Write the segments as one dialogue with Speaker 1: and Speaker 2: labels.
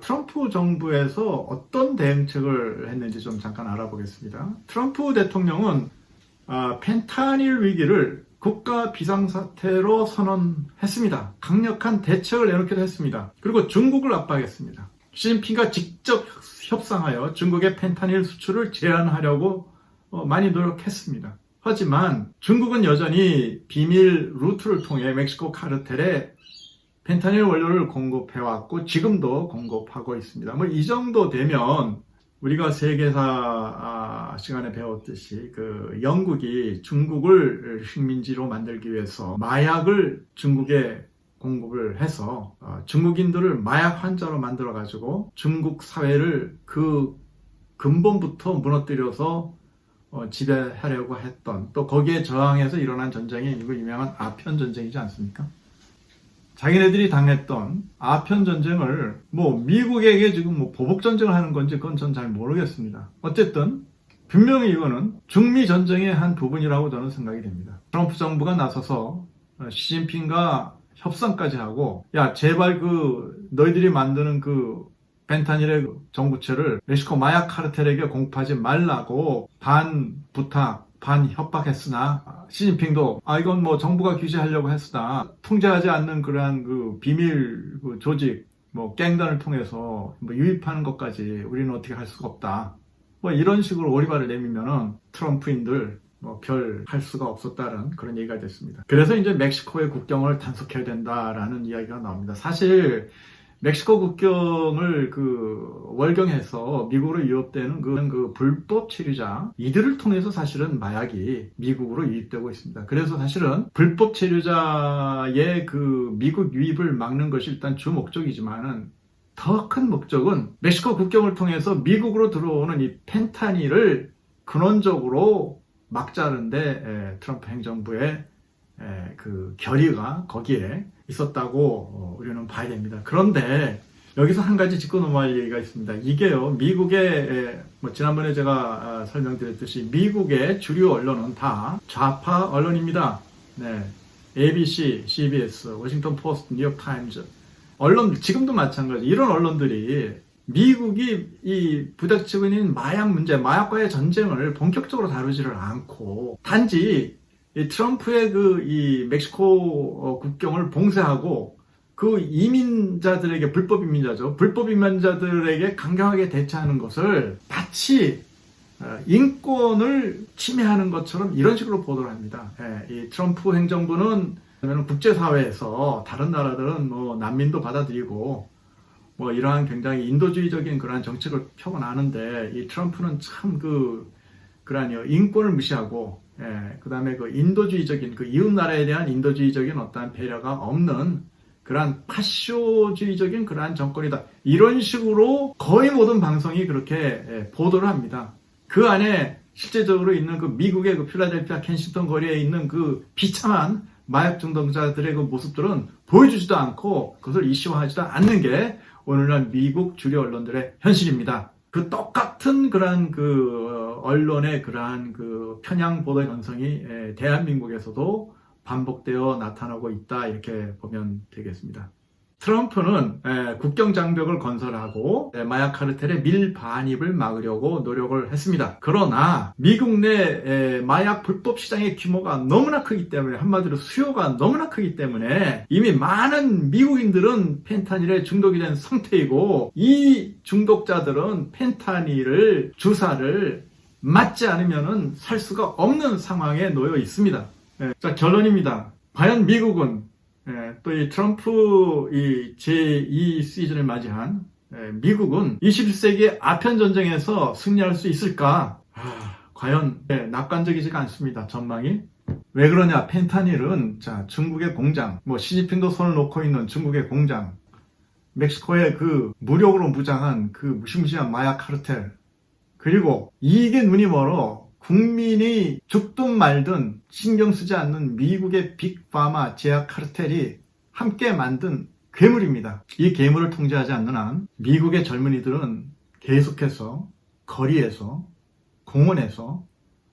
Speaker 1: 트럼프 정부에서 어떤 대응책을 했는지 좀 잠깐 알아보겠습니다. 트럼프 대통령은 펜타닐 위기를 국가 비상사태로 선언했습니다. 강력한 대책을 내놓기도 했습니다. 그리고 중국을 압박했습니다. 시진핑과 직접 협상하여 중국의 펜타닐 수출을 제한하려고 많이 노력했습니다. 하지만 중국은 여전히 비밀 루트를 통해 멕시코 카르텔에 펜타닐 원료를 공급해왔고 지금도 공급하고 있습니다. 이 정도 되면 우리가 세계사 시간에 배웠듯이 영국이 중국을 식민지로 만들기 위해서 마약을 중국에 공급을 해서 중국인들을 마약 환자로 만들어 가지고 중국 사회를 그 근본부터 무너뜨려서 지배하려고 했던, 또 거기에 저항해서 일어난 전쟁이 이거 유명한 아편 전쟁이지 않습니까? 자기네들이 당했던 아편 전쟁을 미국에게 지금 보복 전쟁을 하는 건지 그건 전 잘 모르겠습니다. 어쨌든 분명히 이거는 중미 전쟁의 한 부분이라고 저는 생각이 됩니다. 트럼프 정부가 나서서 시진핑과 협상까지 하고, 야 제발 너희들이 만드는 펜타닐의 정부체를 멕시코 마약 카르텔에게 공급하지 말라고 반 부탁 반 협박했으나, 시진핑도 이건 정부가 규제하려고 했으나 통제하지 않는 그러한 비밀 조직 갱단을 통해서 유입하는 것까지 우리는 어떻게 할 수가 없다, 이런 식으로 오리발을 내밀면은 트럼프인들 별 할 수가 없었다는 그런 얘기가 됐습니다. 그래서 이제 멕시코의 국경을 단속해야 된다라는 이야기가 나옵니다. 사실 멕시코 국경을 월경해서 미국으로 유입되는 불법 체류자, 이들을 통해서 사실은 마약이 미국으로 유입되고 있습니다. 그래서 사실은 불법 체류자의 미국 유입을 막는 것이 일단 주 목적이지만은 더 큰 목적은 멕시코 국경을 통해서 미국으로 들어오는 이 펜타닐을 근원적으로 막자는데 트럼프 행정부의 결의가 거기에 있었다고 우리는 봐야 됩니다. 그런데 여기서 한 가지 짚고 넘어갈 얘기가 있습니다. 이게요, 미국의 지난번에 제가 설명드렸듯이 미국의 주류 언론은 다 좌파 언론입니다. 네, ABC, CBS, 워싱턴 포스트, 뉴욕 타임즈, 언론들 지금도 마찬가지. 이런 언론들이 미국이 이 부닥치고 있는 마약 문제, 마약과의 전쟁을 본격적으로 다루지를 않고 단지 이 트럼프의 이 멕시코 국경을 봉쇄하고 이민자들에게, 불법 이민자죠, 불법 이민자들에게 강경하게 대처하는 것을 마치 인권을 침해하는 것처럼 이런 식으로 보도를 합니다. 이 트럼프 행정부는 국제사회에서 다른 나라들은 난민도 받아들이고 이러한 굉장히 인도주의적인 그러한 정책을 펴고 나는데, 이 트럼프는 참 그러한 인권을 무시하고, 그 다음에 인도주의적인, 이웃나라에 대한 인도주의적인 어떠한 배려가 없는 그러한 파쇼주의적인 그러한 정권이다, 이런 식으로 거의 모든 방송이 그렇게 보도를 합니다. 그 안에 실제적으로 있는 미국의 필라델피아 켄싱턴 거리에 있는 비참한 마약 중독자들의 모습들은 보여주지도 않고 그것을 이슈화하지도 않는 게 오늘날 미국 주류 언론들의 현실입니다. 똑같은 그러한 언론의 그러한 편향 보도 현상이 대한민국에서도 반복되어 나타나고 있다, 이렇게 보면 되겠습니다. 트럼프는 국경 장벽을 건설하고 마약 카르텔의 밀반입을 막으려고 노력을 했습니다. 그러나 미국 내 마약 불법 시장의 규모가 너무나 크기 때문에, 한마디로 수요가 너무나 크기 때문에 이미 많은 미국인들은 펜타닐에 중독이 된 상태이고, 이 중독자들은 펜타닐을 주사를 맞지 않으면 살 수가 없는 상황에 놓여 있습니다. 자, 결론입니다. 과연 미국은 또 이 트럼프 제2 시즌을 맞이한 미국은 21세기 아편 전쟁에서 승리할 수 있을까? 과연 낙관적이지가 않습니다, 전망이. 왜 그러냐? 펜타닐은 중국의 공장, 시진핑도 손을 놓고 있는 중국의 공장, 멕시코의 무력으로 무장한 무시무시한 마약 카르텔, 그리고 이익에 눈이 멀어 국민이 죽든 말든 신경 쓰지 않는 미국의 빅파마 제약 카르텔이 함께 만든 괴물입니다. 이 괴물을 통제하지 않는 한 미국의 젊은이들은 계속해서 거리에서, 공원에서,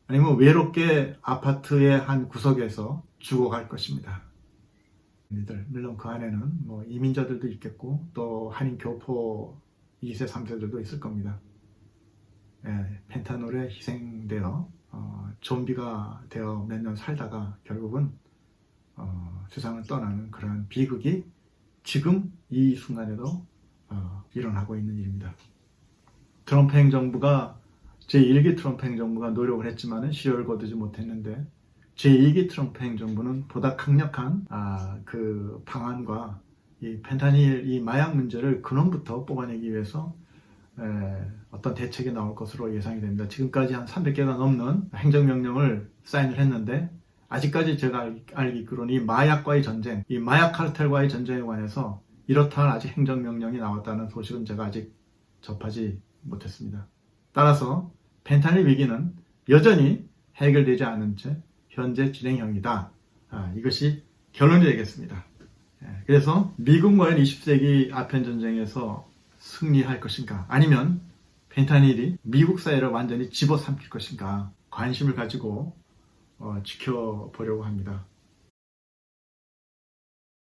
Speaker 1: 아니면 외롭게 아파트의 한 구석에서 죽어갈 것입니다. 물론 그 안에는 이민자들도 있겠고, 또 한인 교포 2세, 3세들도 있을 겁니다. 펜타놀에 희생되어 좀비가 되어 몇 년 살다가 결국은 세상을 떠나는 그런 비극이 지금 이 순간에도 일어나고 있는 일입니다. 트럼프 행정부가 제1기 트럼프 행정부가 노력을 했지만 시효를 거두지 못했는데 제2기 트럼프 행정부는 보다 강력한 그 방안과 이 펜타닐 이 마약 문제를 근원부터 뽑아내기 위해서 어떤 대책이 나올 것으로 예상이 됩니다. 지금까지 한 300개가 넘는 행정명령을 사인을 했는데 아직까지 제가 알기로는 이 마약과의 전쟁, 이 마약 카르텔과의 전쟁에 관해서 이렇다 할 아직 행정명령이 나왔다는 소식은 제가 아직 접하지 못했습니다. 따라서 펜타닐 위기는 여전히 해결되지 않은 채 현재 진행형이다. 이것이 결론이 되겠습니다. 그래서 미국과의 20세기 아편 전쟁에서 승리할 것인가 아니면 펜타닐이 미국 사회를 완전히 집어삼킬 것인가 관심을 가지고 지켜보려고 합니다.